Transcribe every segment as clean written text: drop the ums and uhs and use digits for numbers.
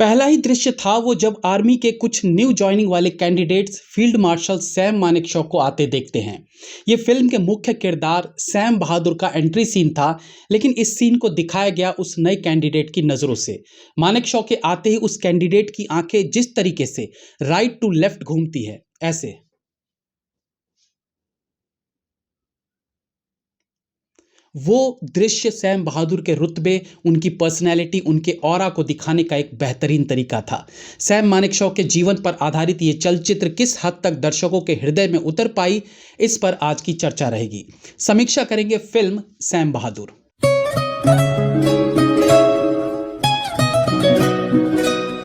पहला ही दृश्य था वो जब आर्मी के कुछ न्यू ज्वाइनिंग वाले candidates field marshal Sam Manekshaw को आते देखते हैं। ये फिल्म के मुख्य किरदार सैम बहादुर का एंट्री सीन था, लेकिन इस सीन को दिखाया गया उस नए कैंडिडेट की नज़रों से। मानेकशॉ के आते ही उस कैंडिडेट की आंखें जिस तरीके से राइट टू लेफ्ट घूमती है, ऐसे वो दृश्य सैम बहादुर के रुतबे, उनकी पर्सनैलिटी, उनके ऑरा को दिखाने का एक बेहतरीन तरीका था। सैम मानेकशॉ के जीवन पर आधारित ये चलचित्र किस हद तक दर्शकों के हृदय में उतर पाई, इस पर आज की चर्चा रहेगी। समीक्षा करेंगे फिल्म सैम बहादुर।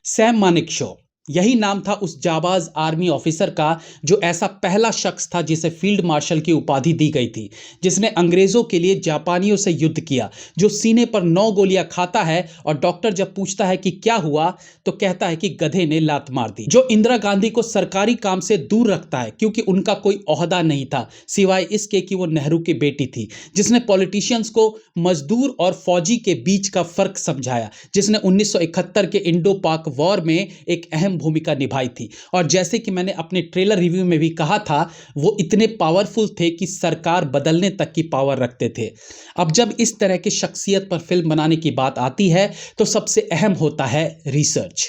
सैम मानेकशॉ, यही नाम था उस जाबाज आर्मी ऑफिसर का जो ऐसा पहला शख्स था जिसे फील्ड मार्शल की उपाधि दी गई थी, जिसने अंग्रेजों के लिए जापानियों से युद्ध किया, जो सीने पर 9 गोलियां खाता है और डॉक्टर जब पूछता है कि क्या हुआ तो कहता है कि गधे ने लात मार दी, जो इंदिरा गांधी को सरकारी काम से दूर रखता है क्योंकि उनका कोई ओहदा नहीं था सिवाय इसके कि वो नेहरू की बेटी थी, जिसने पॉलिटिशियंस को मजदूर और फौजी के बीच का फर्क समझाया, जिसने 1971 के इंडो पाक वॉर में एक अहम भूमिका निभाई थी। और जैसे कि मैंने अपने ट्रेलर रिव्यू में भी कहा था, वो इतने पावरफुल थे कि सरकार बदलने तक की पावर रखते थे। अब जब इस तरह की शख्सियत पर फिल्म बनाने की बात आती है तो सबसे अहम होता है रिसर्च।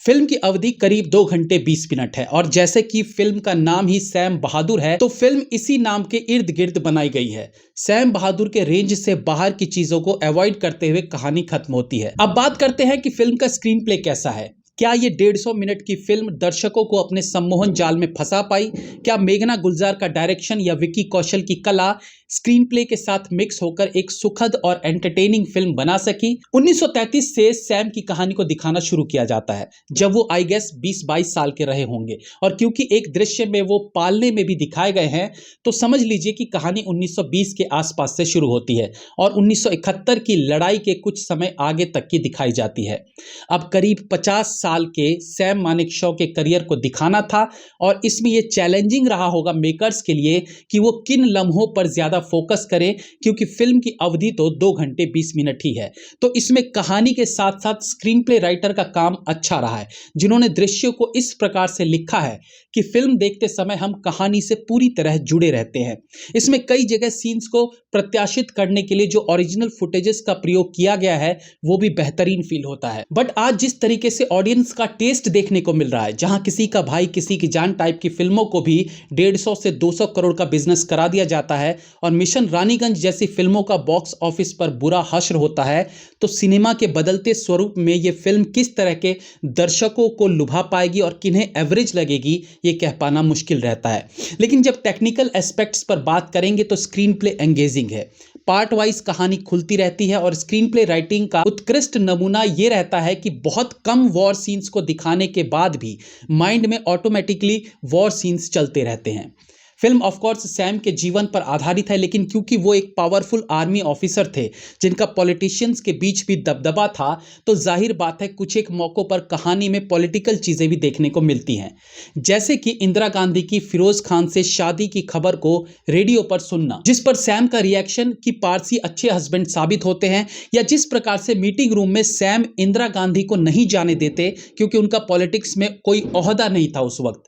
फिल्म की अवधि करीब 2 घंटे 20 मिनट है और जैसे कि फिल्म का नाम ही सैम बहादुर है तो फिल्म इसी नाम के इर्द गिर्द बनाई गई है। सैम बहादुर के रेंज से बाहर की चीजों को अवॉइड करते हुए कहानी खत्म होती है। अब बात करते हैं कि फिल्म का स्क्रीन प्ले कैसा है। क्या ये 150 मिनट की फिल्म दर्शकों को अपने सम्मोहन जाल में फंसा पाई? क्या मेघना गुलजार का डायरेक्शन या विकी कौशल की कला स्क्रीन प्ले के साथ मिक्स होकर एक सुखद और एंटरटेनिंग फिल्म बना सकी? 1933 से सैम की कहानी को दिखाना शुरू किया जाता है जब वो आई गेस 20-22 साल के रहे होंगे, और क्योंकि एक दृश्य में वो पालने में भी दिखाए गए हैं तो समझ लीजिए कि कहानी 1920 के आसपास से शुरू होती है और 1971 की लड़ाई के कुछ समय आगे तक की दिखाई जाती है। अब करीब 50 साल के सैम मानेकशॉ के करियर को दिखाना था और इसमें यह चैलेंजिंग रहा होगा मेकर्स के लिए कि वो किन लम्हों पर ज्यादा फोकस करें, क्योंकि फिल्म की अवधि तो 2 घंटे 20 मिनट ही है। तो इसमें कहानी के साथ साथ स्क्रीन प्ले राइटर का काम अच्छा रहा है, जिन्होंने दृश्यों को इस प्रकार से लिखा है कि फिल्म देखते समय हम कहानी से पूरी तरह जुड़े रहते हैं। इसमें कई जगह सीन्स को प्रत्याशित करने के लिए जो ओरिजिनल फुटेजेस का प्रयोग किया गया है वो भी बेहतरीन फील होता है। बट आज जिस तरीके से ऑडियंस का टेस्ट देखने को मिल रहा है, जहां किसी का भाई किसी की जान टाइप की फिल्मों को भी 150 से 200 करोड़ का बिजनेस करा दिया जाता है और मिशन रानीगंज जैसी फिल्मों का बॉक्स ऑफिस पर बुरा हश्र होता है, तो सिनेमा के बदलते स्वरूप में यह फिल्म किस तरह के दर्शकों को लुभा पाएगी और किन्हें एवरेज लगेगी ये कह पाना मुश्किल रहता है। लेकिन जब टेक्निकल एस्पेक्ट्स पर बात करेंगे तो स्क्रीन प्ले एंगेजिंग है, पार्ट वाइज कहानी खुलती रहती है और स्क्रीन प्ले राइटिंग का उत्कृष्ट नमूना यह रहता है कि बहुत कम वॉर सीन्स को दिखाने के बाद भी माइंड में ऑटोमेटिकली वॉर सीन्स चलते रहते हैं। फिल्म ऑफ कोर्स सैम के जीवन पर आधारित है, लेकिन क्योंकि वो एक पावरफुल आर्मी ऑफिसर थे जिनका पॉलिटिशियंस के बीच भी दबदबा था, तो जाहिर बात है कुछ एक मौक़ों पर कहानी में पॉलिटिकल चीज़ें भी देखने को मिलती हैं, जैसे कि इंदिरा गांधी की फिरोज खान से शादी की खबर को रेडियो पर सुनना, जिस पर सैम का रिएक्शन कि पारसी अच्छे हस्बैंड साबित होते हैं, या जिस प्रकार से मीटिंग रूम में सैम इंदिरा गांधी को नहीं जाने देते क्योंकि उनका पॉलिटिक्स में कोई ओहदा नहीं था उस वक्त।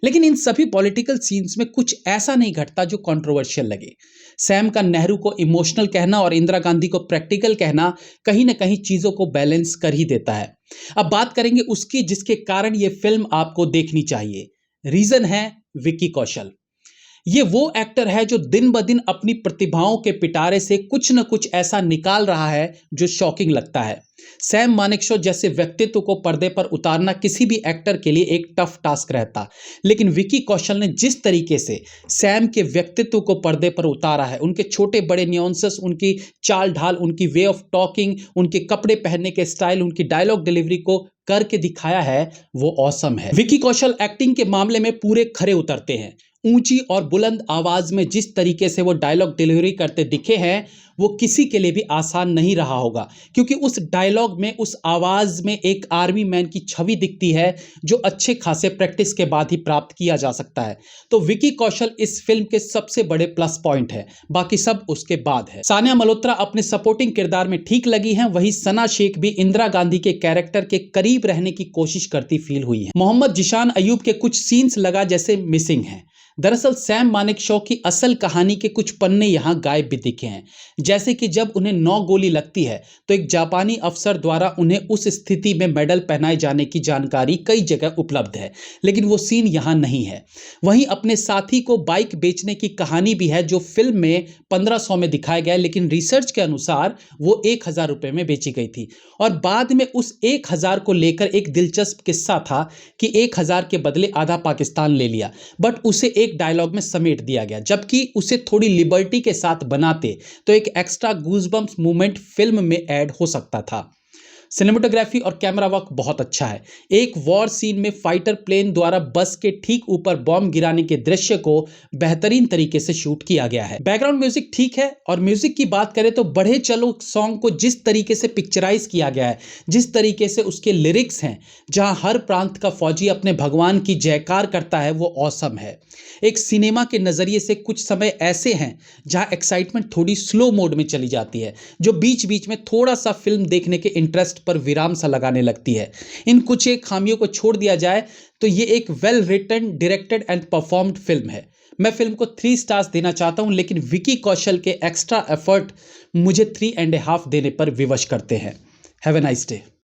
लेकिन इन सभी पॉलिटिकल सीन्स में कुछ ऐसा नहीं घटता जो कंट्रोवर्शियल लगे। सैम का नेहरू को इमोशनल कहना और इंदिरा गांधी को प्रैक्टिकल कहना कहीं ना कहीं चीज़ों को बैलेंस कर ही देता है। अब बात करेंगे उसकी जिसके कारण ये फिल्म आपको देखनी चाहिए। रीज़न है विकी कौशल। ये वो एक्टर है जो दिन ब दिन अपनी प्रतिभाओं के पिटारे से कुछ न कुछ ऐसा निकाल रहा है जो शॉकिंग लगता है। सैम मानेकशॉ जैसे व्यक्तित्व को पर्दे पर उतारना किसी भी एक्टर के लिए एक टफ टास्क रहता, लेकिन विकी कौशल ने जिस तरीके से सैम के व्यक्तित्व को पर्दे पर उतारा है, उनके छोटे बड़े न्यूएंसेस, उनकी चाल ढाल, उनकी वे ऑफ टॉकिंग, उनके कपड़े पहनने के स्टाइल, उनकी डायलॉग डिलीवरी को करके दिखाया है, वो ऑसम है। विकी कौशल एक्टिंग के मामले में पूरे खरे उतरते हैं। ऊंची और बुलंद आवाज में जिस तरीके से वो डायलॉग डिलीवरी करते दिखे हैं, वो किसी के लिए भी आसान नहीं रहा होगा, क्योंकि उस डायलॉग में, उस आवाज में एक आर्मी मैन की छवि दिखती है जो अच्छे खासे प्रैक्टिस के बाद ही प्राप्त किया जा सकता है। तो विकी कौशल इस फिल्म के सबसे बड़े प्लस पॉइंट है, बाकी सब उसके बाद है। सानिया मल्होत्रा अपने सपोर्टिंग किरदार में ठीक लगी हैं, वहीं सना शेख भी इंदिरा गांधी के कैरेक्टर के करीब रहने की कोशिश करती फील हुई है। मोहम्मद जिशान अयूब के कुछ सीन्स लगा जैसे मिसिंग हैं। दरअसल सैम मानेकशॉ की असल कहानी के कुछ पन्ने यहां गायब भी दिखे हैं, जैसे कि जब उन्हें 9 गोली लगती है तो एक जापानी अफसर द्वारा उन्हें उस स्थिति में मेडल पहनाए जाने की जानकारी कई जगह उपलब्ध है, लेकिन वो सीन यहां नहीं है। वहीं अपने साथी को बाइक बेचने की कहानी भी है, जो फिल्म में 1500 में दिखाया गया है, लेकिन रिसर्च के अनुसार वो 1000 रुपये में बेची गई थी। और बाद में उस 1000 को लेकर एक दिलचस्प किस्सा था कि 1000 के बदले आधा पाकिस्तान ले लिया, बट उसे एक डायलॉग में समेट दिया गया, जबकि उसे थोड़ी लिबर्टी के साथ बनाते तो एक एक्स्ट्रा गूज़बम्प्स मोमेंट फिल्म में ऐड हो सकता था। सिनेमेटोग्राफी और कैमरा वर्क बहुत अच्छा है। एक वॉर सीन में फाइटर प्लेन द्वारा बस के ठीक ऊपर बॉम्ब गिराने के दृश्य को बेहतरीन तरीके से शूट किया गया है। बैकग्राउंड म्यूजिक ठीक है, और म्यूजिक की बात करें तो बढ़े चलो सॉन्ग को जिस तरीके से पिक्चराइज किया गया है, जिस तरीके से उसके लिरिक्स हैं, जहां हर प्रांत का फौजी अपने भगवान की जयकार करता है, वो ऑसम है। एक सिनेमा के नज़रिए से कुछ समय ऐसे हैं जहां एक्साइटमेंट थोड़ी स्लो मोड में चली जाती है, जो बीच बीच में थोड़ा सा फिल्म देखने के इंटरेस्ट पर विराम सा लगाने लगती है। इन कुछ एक खामियों को छोड़ दिया जाए तो ये एक well written, directed and performed film है। मैं फिल्म को 3 स्टार्स देना चाहता हूं, लेकिन विकी कौशल के एक्स्ट्रा एफर्ट मुझे 3.5 देने पर विवश करते हैं। Have a nice day.